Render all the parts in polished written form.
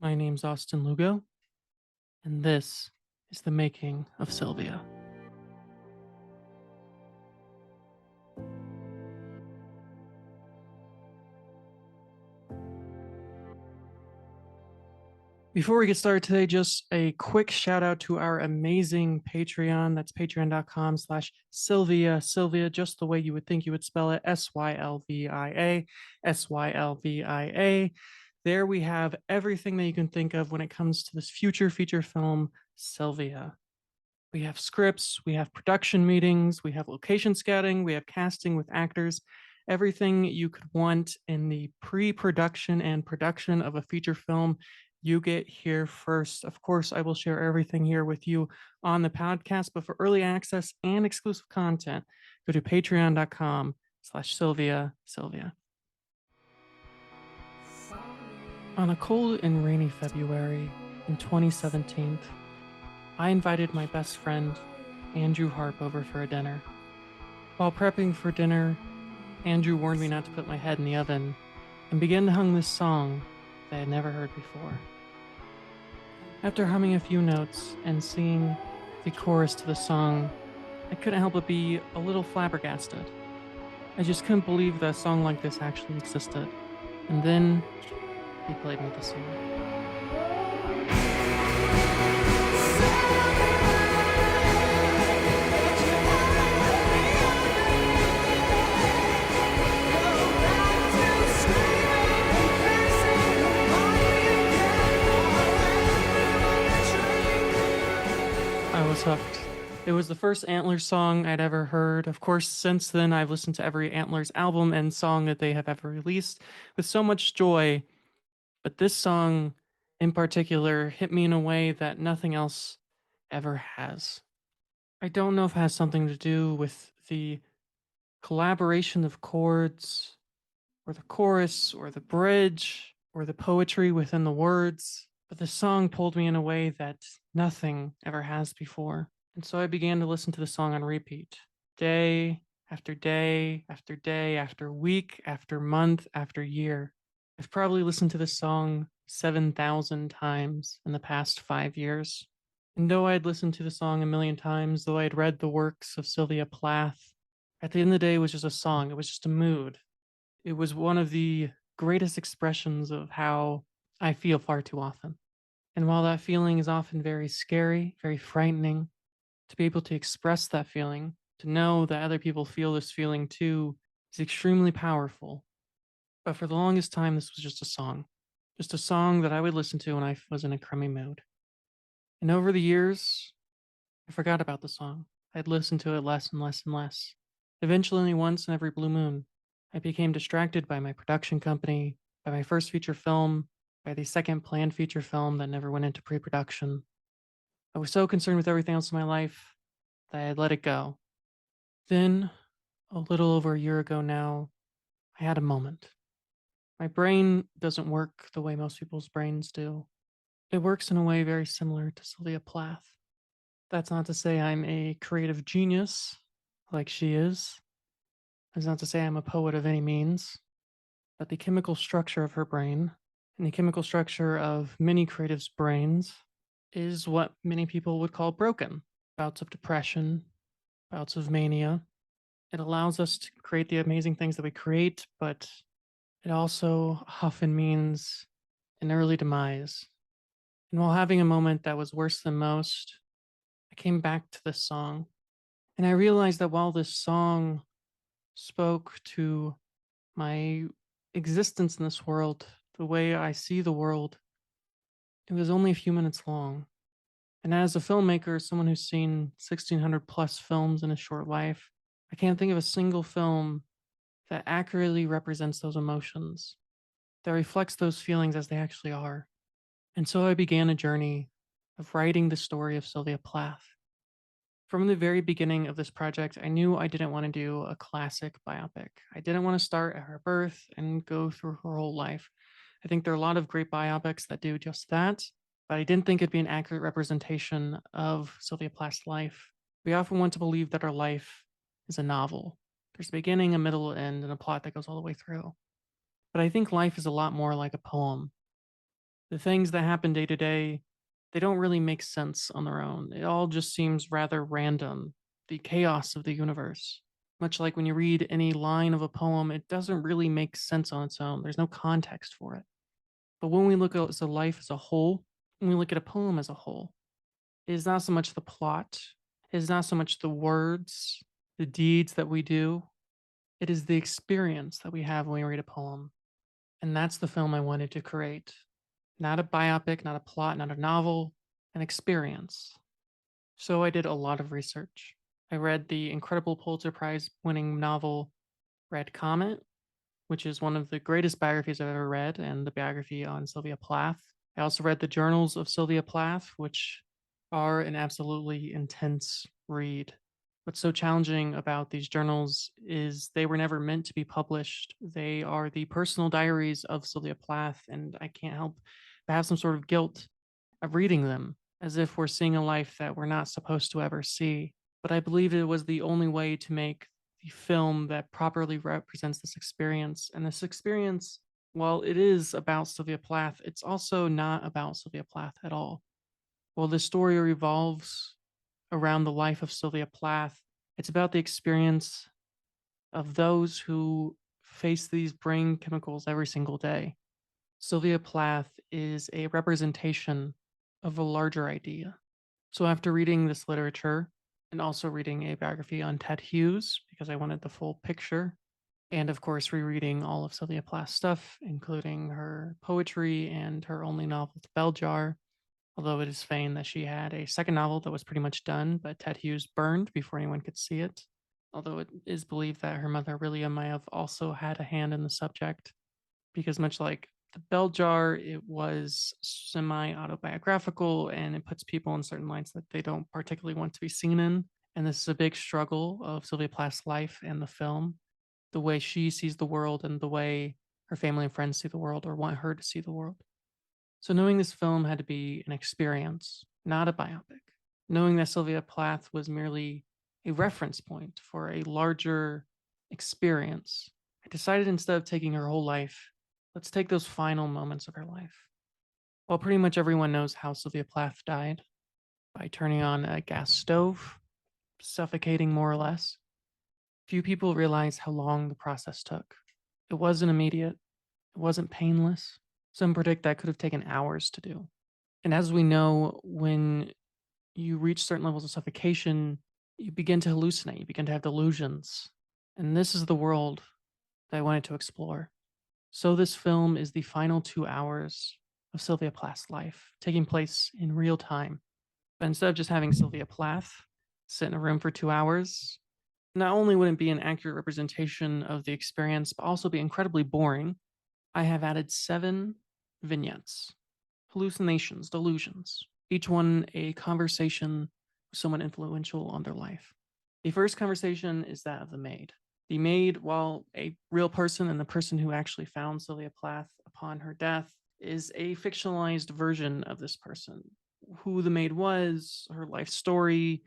My name's Austin Lugo, and this is the making of Sylvia. Before we get started today, just a quick shout out to our amazing Patreon. That's patreon.com/Sylvia. Sylvia, just the way you would think you would spell it. Sylvia. Sylvia. There we have everything that you can think of when it comes to this future feature film, Sylvia. We have scripts, we have production meetings, we have location scouting, we have casting with actors, everything you could want in the pre-production and production of a feature film. You get here first. Of course, I will share everything here with you on the podcast, but for early access and exclusive content, go to patreon.com/Sylvia. On a cold and rainy February in 2017, I invited my best friend, Andrew Harp, over for a dinner. While prepping for dinner, Andrew warned me not to put my head in the oven and began to hum this song that I had never heard before. After humming a few notes and singing the chorus to the song, I couldn't help but be a little flabbergasted. I just couldn't believe that a song like this actually existed. And then he played me the song. I was hooked. It was the first Antlers song I'd ever heard. Of course, since then, I've listened to every Antlers album and song that they have ever released with so much joy. But this song in particular hit me in a way that nothing else ever has. I don't know if it has something to do with the collaboration of chords, or the chorus, or the bridge, or the poetry within the words, but the song pulled me in a way that nothing ever has before. And so I began to listen to the song on repeat, day after day after day after week after month after year. I've probably listened to this song 7,000 times in the past 5 years. And though I had listened to the song a million times, though I had read the works of Sylvia Plath, at the end of the day, it was just a song. It was just a mood. It was one of the greatest expressions of how I feel far too often. And while that feeling is often very scary, very frightening, to be able to express that feeling, to know that other people feel this feeling too, is extremely powerful. But for the longest time, this was just a song that I would listen to when I was in a crummy mood. And over the years, I forgot about the song. I'd listened to it less and less and less. Eventually, only once in every blue moon, I became distracted by my production company, by my first feature film, by the second planned feature film that never went into pre production. I was so concerned with everything else in my life that I had let it go. Then, a little over a year ago now, I had a moment. My brain doesn't work the way most people's brains do. It works in a way very similar to Sylvia Plath. That's not to say I'm a creative genius like she is. That's not to say I'm a poet of any means. But the chemical structure of her brain and the chemical structure of many creatives' brains is what many people would call broken. Bouts of depression, bouts of mania. It allows us to create the amazing things that we create, but it also often means an early demise. And while having a moment that was worse than most, I came back to this song. And I realized that while this song spoke to my existence in this world, the way I see the world, it was only a few minutes long. And as a filmmaker, someone who's seen 1,600 plus films in a short life, I can't think of a single film that accurately represents those emotions, that reflects those feelings as they actually are. And so I began a journey of writing the story of Sylvia Plath. From the very beginning of this project, I knew I didn't want to do a classic biopic. I didn't want to start at her birth and go through her whole life. I think there are a lot of great biopics that do just that, but I didn't think it'd be an accurate representation of Sylvia Plath's life. We often want to believe that our life is a novel. There's a beginning, a middle, end, and a plot that goes all the way through. But I think life is a lot more like a poem. The things that happen day to day, they don't really make sense on their own. It all just seems rather random, the chaos of the universe. Much like when you read any line of a poem, it doesn't really make sense on its own. There's no context for it. But when we look at life as a whole, when we look at a poem as a whole, it is not so much the plot, it is not so much the words, the deeds that we do, it is the experience that we have when we read a poem. And that's the film I wanted to create. Not a biopic, not a plot, not a novel, an experience. So I did a lot of research. I read the incredible Pulitzer Prize winning novel Red Comet, which is one of the greatest biographies I've ever read, and the biography on Sylvia Plath. I also read the journals of Sylvia Plath, which are an absolutely intense read. What's so challenging about these journals is they were never meant to be published. They are the personal diaries of Sylvia Plath, and I can't help but have some sort of guilt of reading them, as if we're seeing a life that we're not supposed to ever see. But I believe it was the only way to make the film that properly represents this experience. And this experience, while it is about Sylvia Plath, it's also not about Sylvia Plath at all. While the story revolves around the life of Sylvia Plath, it's about the experience of those who face these brain chemicals every single day. Sylvia Plath is a representation of a larger idea. So after reading this literature and also reading a biography on Ted Hughes, because I wanted the full picture, and of course rereading all of Sylvia Plath's stuff, including her poetry and her only novel, The Bell Jar, although it is feigned that she had a second novel that was pretty much done, but Ted Hughes burned before anyone could see it. Although it is believed that her mother, William, may have also had a hand in the subject, because much like The Bell Jar, it was semi autobiographical and it puts people in certain lights that they don't particularly want to be seen in. And this is a big struggle of Sylvia Plath's life and the film, the way she sees the world and the way her family and friends see the world or want her to see the world. So knowing this film had to be an experience, not a biopic. Knowing that Sylvia Plath was merely a reference point for a larger experience, I decided instead of taking her whole life, let's take those final moments of her life. Well, pretty much everyone knows how Sylvia Plath died by turning on a gas stove, suffocating more or less. Few people realize how long the process took. It wasn't immediate, it wasn't painless. Some predict that could have taken hours to do. And as we know, when you reach certain levels of suffocation, you begin to hallucinate, you begin to have delusions. And this is the world that I wanted to explore. So this film is the final 2 hours of Sylvia Plath's life, taking place in real time. But instead of just having Sylvia Plath sit in a room for 2 hours, not only would it be an accurate representation of the experience, but also be incredibly boring. I have added 7 vignettes, hallucinations, delusions, each one a conversation with someone influential on their life. The first conversation is that of the maid. The maid, while a real person and the person who actually found Sylvia Plath upon her death, is a fictionalized version of this person. Who the maid was, her life story,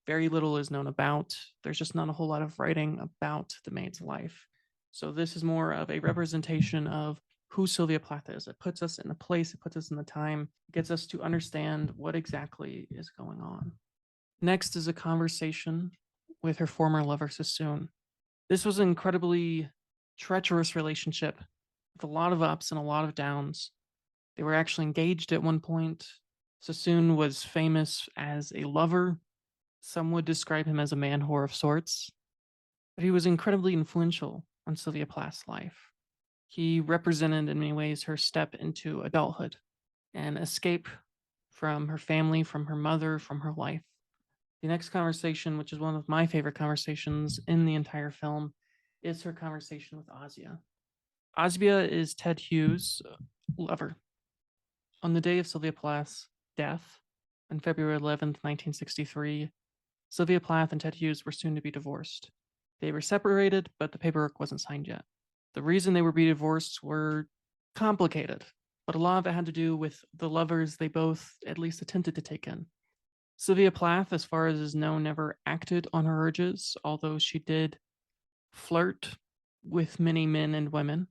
very little is known about. There's just not a whole lot of writing about the maid's life. So this is more of a representation of who Sylvia Plath is. It puts us in the place, it puts us in the time, it gets us to understand what exactly is going on. Next is a conversation with her former lover, Sassoon. This was an incredibly treacherous relationship with a lot of ups and a lot of downs. They were actually engaged at one point. Sassoon was famous as a lover. Some would describe him as a man whore of sorts, but he was incredibly influential on Sylvia Plath's life. He represented in many ways her step into adulthood and escape from her family, from her mother, from her life. The next conversation, which is one of my favorite conversations in the entire film, is her conversation with Ozia. Ozia is Ted Hughes' lover. On the day of Sylvia Plath's death, on February 11th, 1963, Sylvia Plath and Ted Hughes were soon to be divorced. They were separated, but the paperwork wasn't signed yet. The reason they were being divorced were complicated, but a lot of it had to do with the lovers they both at least attempted to take in. Sylvia Plath, as far as is known, never acted on her urges, although she did flirt with many men and women.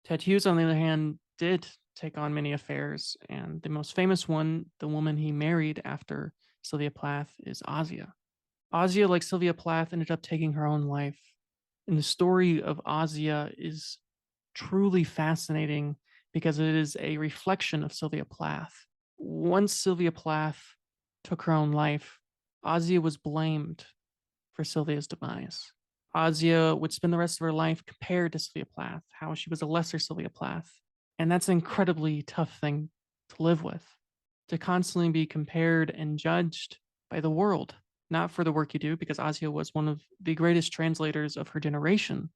Ted Hughes, on the other hand, did take on many affairs. And the most famous one, the woman he married after Sylvia Plath, is Ozia. Ozia, like Sylvia Plath, ended up taking her own life. And the story of Ozia is truly fascinating because it is a reflection of Sylvia Plath. Once Sylvia Plath took her own life, Ozia was blamed for Sylvia's demise. Ozia would spend the rest of her life compared to Sylvia Plath, how she was a lesser Sylvia Plath. And that's an incredibly tough thing to live with, to constantly be compared and judged by the world, not for the work you do, because Ozia was one of the greatest translators of her generation,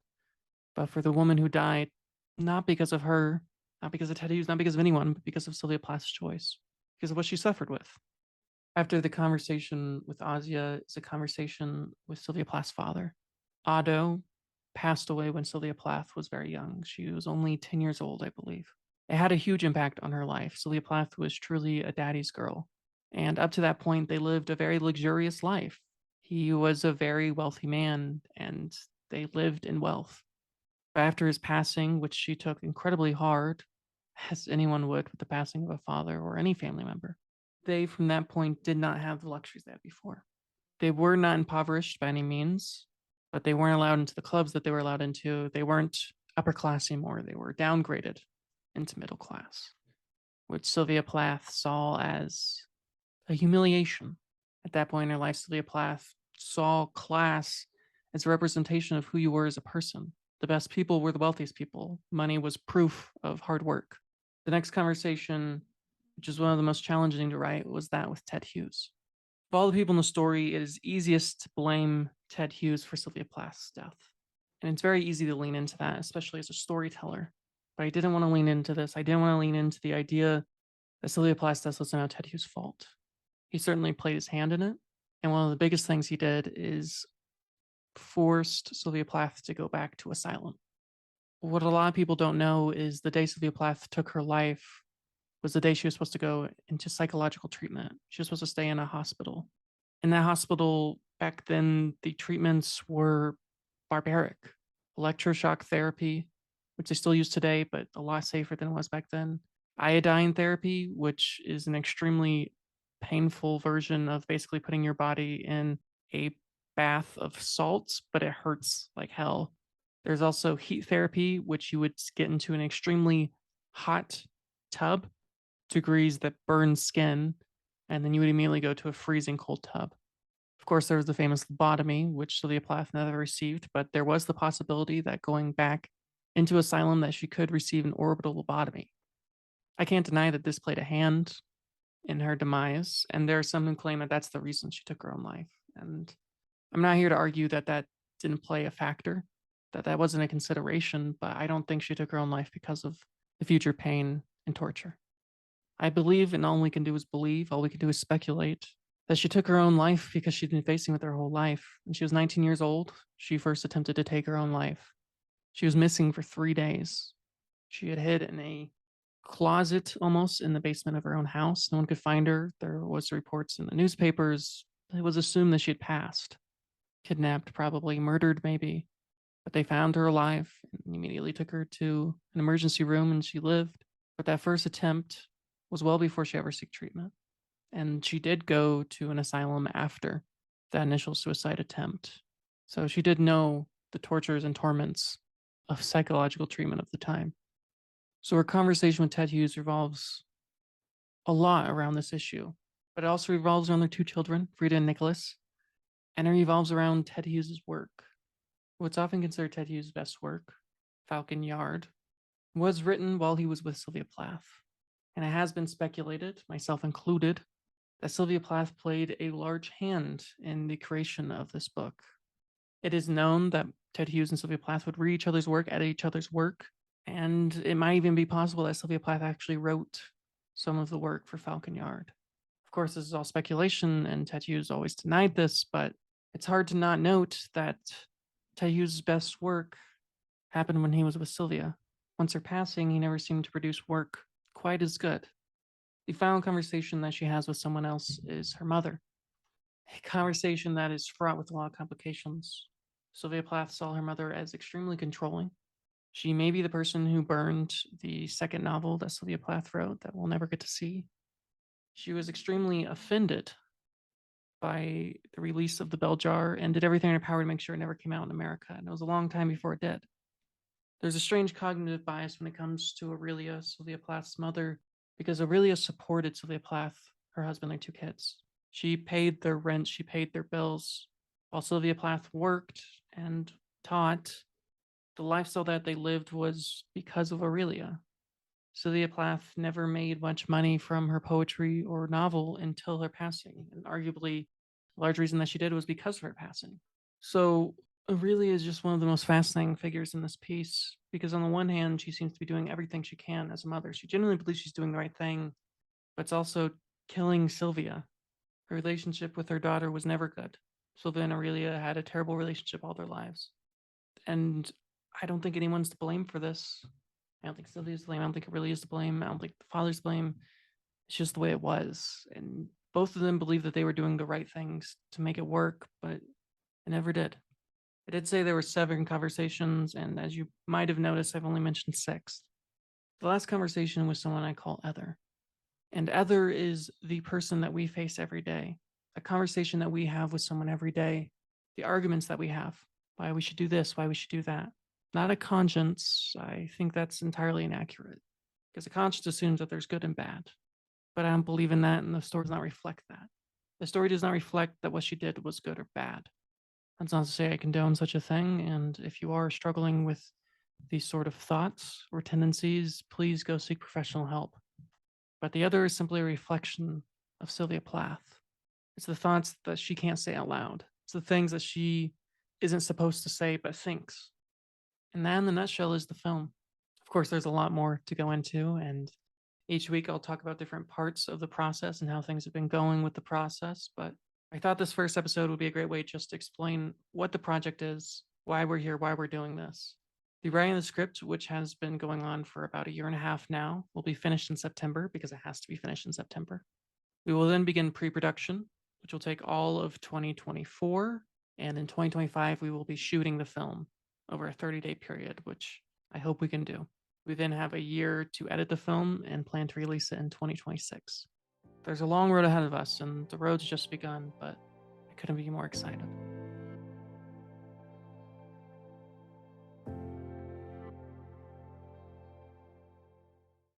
but for the woman who died, not because of her, not because of Ted Hughes, not because of anyone, but because of Sylvia Plath's choice, because of what she suffered with. After the conversation with Ozia is a conversation with Sylvia Plath's father. Otto passed away when Sylvia Plath was very young. She was only 10 years old, I believe. It had a huge impact on her life. Sylvia Plath was truly a daddy's girl. And up to that point, they lived a very luxurious life. He was a very wealthy man, and they lived in wealth. But after his passing, which she took incredibly hard, as anyone would with the passing of a father or any family member, they from that point did not have the luxuries they had before. They were not impoverished by any means, but they weren't allowed into the clubs that they were allowed into. They weren't upper class anymore. They were downgraded into middle class, which Sylvia Plath saw as a humiliation. At that point in her life, Sylvia Plath saw class as a representation of who you were as a person. The best people were the wealthiest people. Money was proof of hard work. The next conversation, which is one of the most challenging to write, was that with Ted Hughes. Of all the people in the story, it is easiest to blame Ted Hughes for Sylvia Plath's death. And it's very easy to lean into that, especially as a storyteller. But I didn't want to lean into this. I didn't want to lean into the idea that Sylvia Plath's death was somehow Ted Hughes' fault. He certainly played his hand in it. And one of the biggest things he did is forced Sylvia Plath to go back to asylum. What a lot of people don't know is the day Sylvia Plath took her life was the day she was supposed to go into psychological treatment. She was supposed to stay in a hospital. In that hospital, back then, the treatments were barbaric. Electroshock therapy, which they still use today, but a lot safer than it was back then. Iodine therapy, which is an extremely painful version of basically putting your body in a bath of salt, but it hurts like hell. There's also heat therapy, which you would get into an extremely hot tub, degrees that burn skin, and then you would immediately go to a freezing cold tub. Of course, there was the famous lobotomy, which Sylvia Plath never received, but there was the possibility that going back into asylum that she could receive an orbital lobotomy. I can't deny that this played a hand in her demise, and there are some who claim that that's the reason she took her own life. And I'm not here to argue that that didn't play a factor, that that wasn't a consideration, but I don't think she took her own life because of the future pain and torture. I believe, and all we can do is believe, all we can do is speculate, that she took her own life because she'd been facing with her whole life. When she was 19 years old, she first attempted to take her own life. She was missing for 3 days. She had hid in a closet almost in the basement of her own house. No one could find her. There was reports in the newspapers. It was assumed that she had passed, kidnapped, probably murdered, maybe. But they found her alive and immediately took her to an emergency room, and she lived. But that first attempt was well before she ever sought treatment. And she did go to an asylum after that initial suicide attempt. So she did know the tortures and torments of psychological treatment of the time. So her conversation with Ted Hughes revolves a lot around this issue, but it also revolves around their two children, Frida and Nicholas, and it revolves around Ted Hughes' work. What's often considered Ted Hughes' best work, Falcon Yard, was written while he was with Sylvia Plath. And it has been speculated, myself included, that Sylvia Plath played a large hand in the creation of this book. It is known that Ted Hughes and Sylvia Plath would read each other's work, edit each other's work, and it might even be possible that Sylvia Plath actually wrote some of the work for Falcon Yard. Of course, this is all speculation, and Ted Hughes always denied this, but it's hard to not note that Ted Hughes' best work happened when he was with Sylvia. Once her passing, he never seemed to produce work quite as good. The final conversation that she has with someone else is her mother, a conversation that is fraught with a lot of complications. Sylvia Plath saw her mother as extremely controlling, She may be the person who burned the second novel that Sylvia Plath wrote that we'll never get to see. She was extremely offended by the release of the Bell Jar and did everything in her power to make sure it never came out in America. And it was a long time before it did. There's a strange cognitive bias when it comes to Aurelia, Sylvia Plath's mother, because Aurelia supported Sylvia Plath, her husband, their two kids. She paid their rent, she paid their bills, while Sylvia Plath worked and taught. The lifestyle that they lived was because of Aurelia. Sylvia Plath never made much money from her poetry or novel until her passing, and arguably a large reason that she did was because of her passing. So Aurelia is just one of the most fascinating figures in this piece because on the one hand, she seems to be doing everything she can as a mother. She genuinely believes she's doing the right thing, but it's also killing Sylvia. Her relationship with her daughter was never good. Sylvia and Aurelia had a terrible relationship all their lives. And I don't think anyone's to blame for this. I don't think Sylvia's to blame. I don't think Aurelia's to blame. I don't think the father's to blame. It's just the way it was. And both of them believed that they were doing the right things to make it work, but it never did. I did say there were 7 conversations, and as you might have noticed, I've only mentioned 6. The last conversation was someone I call Ether. And Ether is the person that we face every day, a conversation that we have with someone every day, the arguments that we have, why we should do this, why we should do that. Not a conscience. I think that's entirely inaccurate because a conscience assumes that there's good and bad. But I don't believe in that, and the story does not reflect that. The story does not reflect that what she did was good or bad. That's not to say I condone such a thing, and if you are struggling with these sort of thoughts or tendencies, please go seek professional help. But the other is simply a reflection of Sylvia Plath. It's the thoughts that she can't say out loud. It's the things that she isn't supposed to say but thinks. And that, in the nutshell, is the film. Of course, there's a lot more to go into, and each week I'll talk about different parts of the process and how things have been going with the process. But I thought this first episode would be a great way just to explain what the project is, why we're here, why we're doing this. The writing of the script, which has been going on for about a year and a half now, will be finished in September because it has to be finished in September. We will then begin pre production, which will take all of 2024. And in 2025, we will be shooting the film over a 30-day period, which I hope we can do. We then have a year to edit the film and plan to release it in 2026. There's a long road ahead of us, and the road's just begun, but I couldn't be more excited.